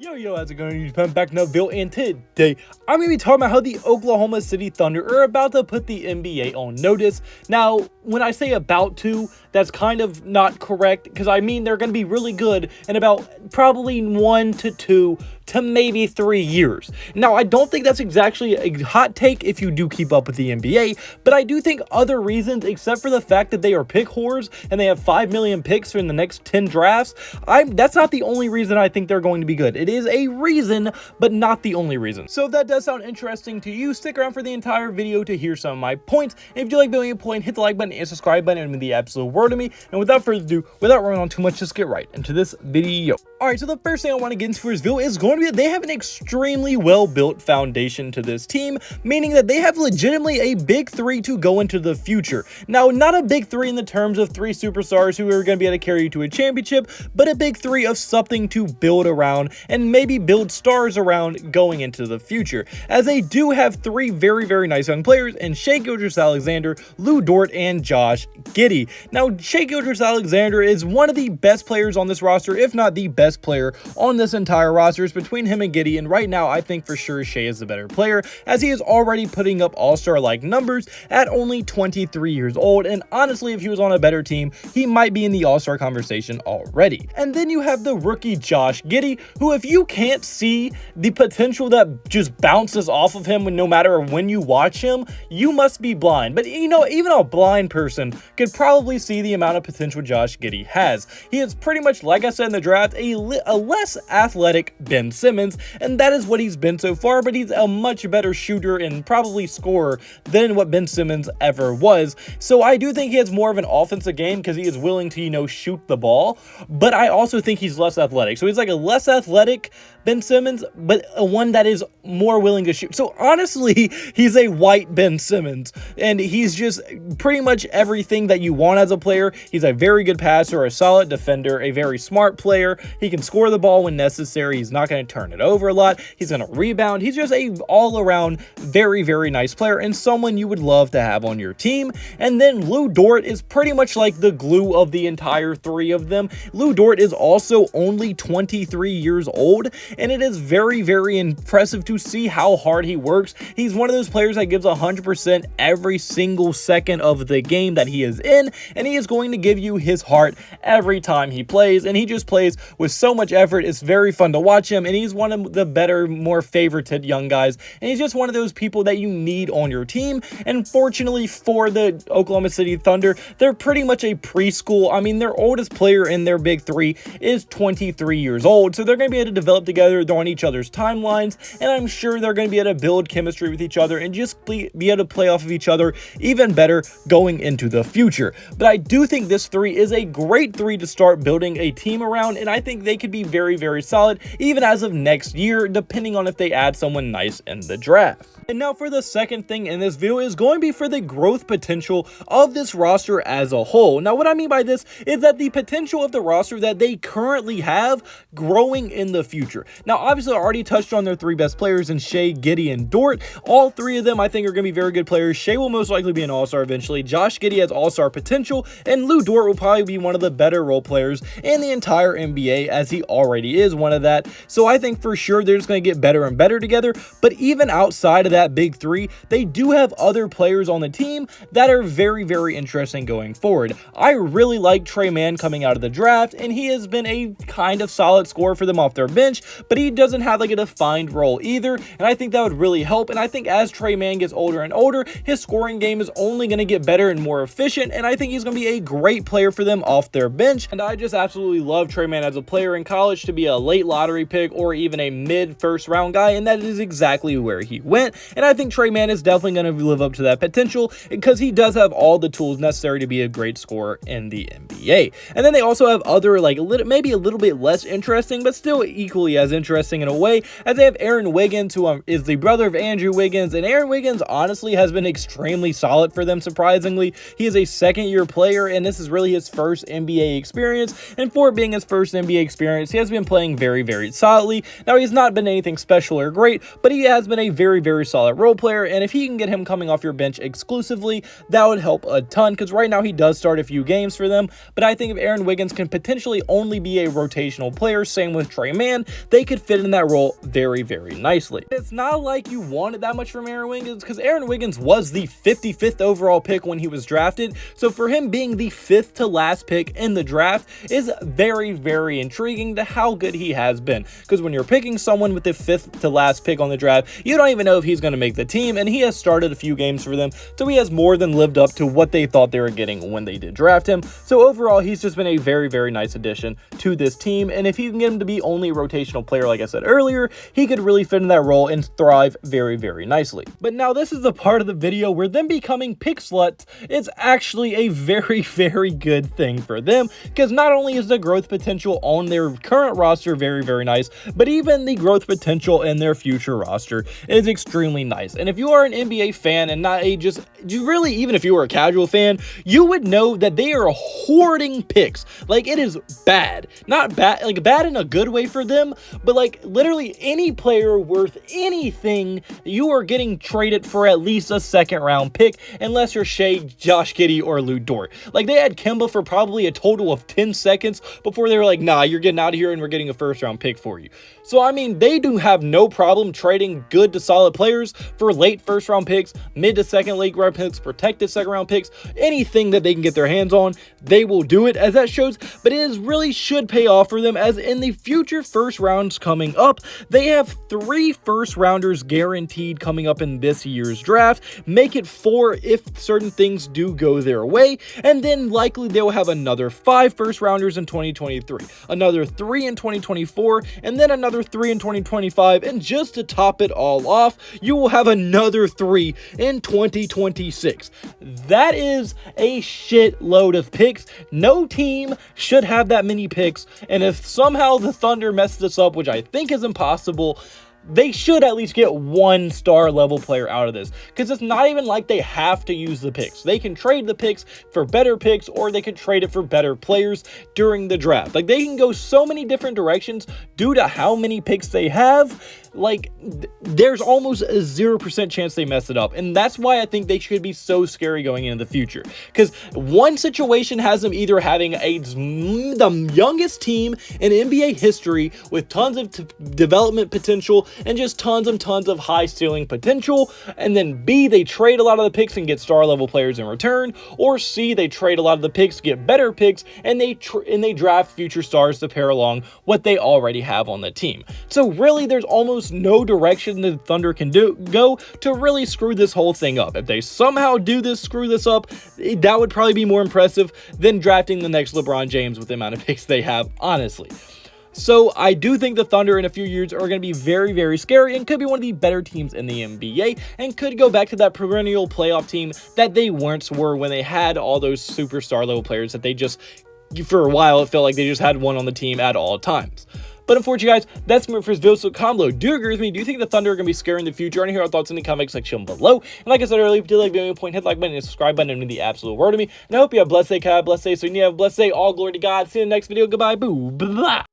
Yo, how's it going? I'm back in the video, and today I'm going to be talking about how the Oklahoma City Thunder are about to put the NBA on notice. Now, when I say about to, that's kind of not correct, because I mean they're going to be really good in about probably 1 to 2 to maybe 3 years. Now, I don't think that's exactly a hot take if you do keep up with the NBA, but I do think other reasons, except for the fact that they are pick whores and they have 5 million picks in the next 10 drafts, that's not the only reason I think they're going to be good. It is a reason, but not the only reason. So if that does sound interesting to you, stick around for the entire video to hear some of my points. And if you like being a point, hit the like button and subscribe button. It would mean the absolute world to me. And without further ado, without running on too much, just get right into this video. Alright, so the first thing I want to get into for this video is going to be that they have an extremely well-built foundation to this team, meaning that they have legitimately a big three to go into the future. Now, not a big three in the terms of 3 superstars who are going to be able to carry you to a championship, but a big three of something to build around and maybe build stars around going into the future, as they do have 3 very nice young players in Shai Gildreouse Alexander, Lugentz Dort, and Josh Giddey. Now, Shai Gildreouse Alexander is one of the best players on this roster, if not the best player on this entire roster. It's between him and Giddey, and right now I think for sure Shai is the better player, as he is already putting up all-star like numbers at only 23 years old, and honestly, if he was on a better team, he might be in the all-star conversation already. And then you have the rookie Josh Giddey, who, if you can't see the potential that just bounces off of him no matter when you watch him, you must be blind. But you know, even a blind person could probably see the amount of potential Josh Giddey has. He is pretty much, like I said in the draft, a less athletic Ben Simmons, and that is what he's been so far, but he's a much better shooter and probably scorer than what Ben Simmons ever was. So I do think he has more of an offensive game because he is willing to, you know, shoot the ball, but I also think he's less athletic. So he's like a less athletic Ben Simmons, but one that is more willing to shoot. So honestly, he's a white Ben Simmons, and he's just pretty much everything that you want as a player. He's a very good passer, a solid defender, a very smart player. He can score the ball when necessary. He's not going to turn it over a lot. He's going to rebound. He's just a all-around very nice player and someone you would love to have on your team. And then Lugentz Dort is pretty much like the glue of the entire 3 of them. Lugentz Dort is also only 23 years old, and it is very impressive to see how hard he works. He's one of those players that gives 100% every single second of the game that he is in, and he is going to give you his heart every time he plays, and he just plays with so much effort. It's very fun to watch him, and he's one of the better, more favorited young guys, and he's just one of those people that you need on your team. And fortunately for the Oklahoma City Thunder, they're pretty much a preschool. I mean, their oldest player in their big 3 is 23 years old, so they're going to be able to develop together. They're on each other's timelines, and I'm sure they're going to be able to build chemistry with each other and just be able to play off of each other even better going into the future. But I do think this 3 is a great 3 to start building a team around, and I think they could be very solid even as of next year, depending on if they add someone nice in the draft. And now for the second thing in this video is going to be for the growth potential of this roster as a whole. Now, what I mean by this is that the potential of the roster that they currently have growing in the future. Now, obviously, I already touched on their 3 best players in Shai, Giddey, and Dort. All 3 of them, I think, are going to be very good players. Shai will most likely be an all-star eventually. Josh Giddey has all-star potential, and Lugentz Dort will probably be one of the better role players in the entire NBA, as he already is one of that. So I think for sure they're just going to get better and better together. But even outside of that big 3, they do have other players on the team that are very interesting going forward. I really like Tre Mann coming out of the draft, and he has been a kind of solid scorer for them off their bench, but he doesn't have like a defined role either, and I think that would really help. And I think as Tre Mann gets older and older, his scoring game is only going to get better and more efficient, and I think he's going to be a great player for them off their bench. And I just absolutely love Tre Mann as a player in college, to be a late lottery pick or even a mid-first round guy, and that is exactly where he went. And I think Tre Mann is definitely going to live up to that potential, because he does have all the tools necessary to be a great scorer in the NBA. And then they also have other, like, maybe a little bit less interesting, but still equally as interesting in a way, as they have Aaron Wiggins, who is the brother of Andrew Wiggins, and Aaron Wiggins honestly has been extremely solid for them, surprisingly. He is a second-year player, and this is really his first NBA experience, and for it being his first NBA experience, he has been playing very solidly. Now, he's not been anything special or great, but he has been a very solid role player, and if he can get him coming off your bench exclusively, that would help a ton, because right now he does start a few games for them. But I think if Aaron Wiggins can potentially only be a rotational player, same with Tre Mann, they they could fit in that role very, very nicely. It's not like you wanted that much from Aaron Wiggins, because Aaron Wiggins was the 55th overall pick when he was drafted, so for him being the 5th to last pick in the draft is very, very intriguing to how good he has been, because when you're picking someone with the 5th to last pick on the draft, you don't even know if he's going to make the team, and he has started a few games for them, so he has more than lived up to what they thought they were getting when they did draft him. So overall, he's just been a very, very nice addition to this team, and if you can get him to be only a rotational player, like I said earlier, he could really fit in that role and thrive very, very nicely. But now this is the part of the video where them becoming pick sluts is actually a very, very good thing for them, because not only is the growth potential on their current roster very, very nice, but even the growth potential in their future roster is extremely nice. And if you are an NBA fan and not a really, even if you were a casual fan, you would know that they are hoarding picks. Like, it is bad. Not bad, like bad in a good way for them, but like literally any player worth anything, you are getting traded for at least a second round pick, unless you're Shai, Josh Giddey, or Lugentz Dort. Like, they had Kemba for probably a total of 10 seconds before they were like, nah, you're getting out of here and we're getting a first round pick for you. So, I mean, they do have no problem trading good to solid players for late first round picks, mid to second late round picks, protected second round picks, anything that they can get their hands on, they will do it, as that shows. But it really should pay off for them, as in the future first rounds coming up, they have 3 first rounders guaranteed coming up in this year's draft. Make it 4 if certain things do go their way, and then likely they will have another 5 first rounders in 2023, another 3 in 2024, and then another 3 in 2025, and just to top it all off, you will have another 3 in 2026. That is a shitload of picks. No team should have that many picks, and if somehow the Thunder mess this up, which I think is impossible, they should at least get 1 star level player out of this, because it's not even like they have to use the picks. They can trade the picks for better picks, or they can trade it for better players during the draft. Like, they can go so many different directions due to how many picks they have. Like, there's almost a 0% chance they mess it up, and that's why I think they should be so scary going into the future, because one situation has them either having the youngest team in NBA history with tons of development potential and just tons of high ceiling potential, and then B, they trade a lot of the picks and get star level players in return, or C, they trade a lot of the picks to get better picks, and they draft future stars to pair along what they already have on the team. So really, there's almost no direction the Thunder can go to really screw this whole thing up. If they somehow screw this up, that would probably be more impressive than drafting the next LeBron James with the amount of picks they have, honestly. So I do think the Thunder in a few years are going to be very, very scary and could be one of the better teams in the NBA, and could go back to that perennial playoff team that they once were when they had all those superstar level players that they just, for a while, it felt like they just had one on the team at all times. But unfortunately, guys, that's me for this video. So comment below. Do you agree with me? Do you think the Thunder are going to be scary in the future? I want to hear your thoughts in the comment section below. And like I said earlier, if you did like the video, hit the like button and subscribe button. It means the absolute world to me. And I hope you have a blessed day, blessed day. So you have a blessed day. All glory to God. See you in the next video. Goodbye. Boo. Blah.